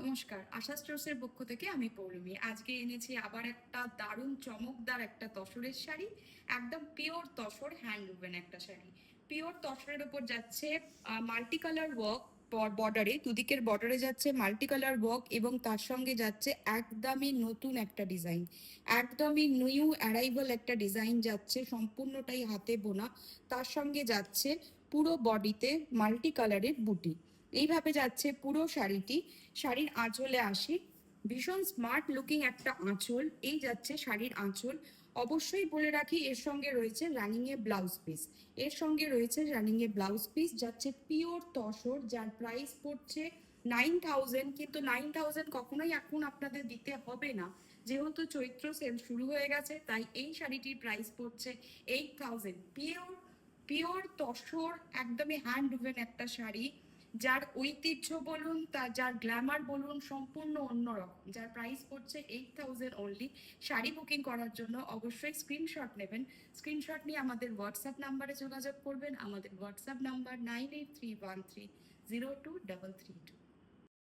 নমস্কার, আশা স্টোর্সের পক্ষ থেকে আমি পৌলমী। আজকে এনেছি আবার একটা দারুণ চমকদার একটা তসরের শাড়ি। একদম পিওর তসর, হ্যান্ড উভেন একটা শাড়ি। পিওর তসরের উপর যাচ্ছে মাল্টি কালার ওয়ার্ক, বর্ডারে দুদিকের বর্ডারে যাচ্ছে মাল্টি কালার ওয়ার্ক এবং তার সঙ্গে যাচ্ছে একদমই নতুন একটা ডিজাইন, একদমই নিউ অ্যারাইভাল একটা ডিজাইন যাচ্ছে, সম্পূর্ণটাই হাতে বোনা। তার সঙ্গে যাচ্ছে পুরো বডিতে মাল্টি কালারের বুটি। এইভাবে যাচ্ছে পুরো শাড়িটি। শাড়ির আঁচলে আসি, ভীষণ স্মার্ট লুকিং একটা আঁচল, এই যাচ্ছে শাড়ির আঁচল। অবশ্যই বলে রাখি এর সঙ্গে রয়েছে রানিং এ ব্লাউজ পিস, এর সঙ্গে রয়েছে রানিং এ ব্লাউজ পিস। যাচ্ছে পিওর তসর, যার প্রাইস পড়ছে 9,000। কিন্তু 9,000 কখনোই এখন আপনাদের দিতে হবে না, যেহেতু চৈত্র সেল শুরু হয়ে গেছে, তাই এই শাড়িটির প্রাইস পড়ছে 8,000। পিওর পিওর তসর, একদমই হ্যান্ড উভেন একটা শাড়ি, যার ঐতিহ্য বলুন, তার যার গ্ল্যামার বলুন, সম্পূর্ণ অন্যরকম, যার প্রাইস পড়ছে 8,000 অনলি। শাড়ি বুকিং করার জন্য অবশ্যই স্ক্রিনশট নেবেন। স্ক্রিনশট নিয়ে আমাদের হোয়াটসঅ্যাপ নাম্বারে যোগাযোগ করবেন। আমাদের হোয়াটসঅ্যাপ নাম্বার 9831302332।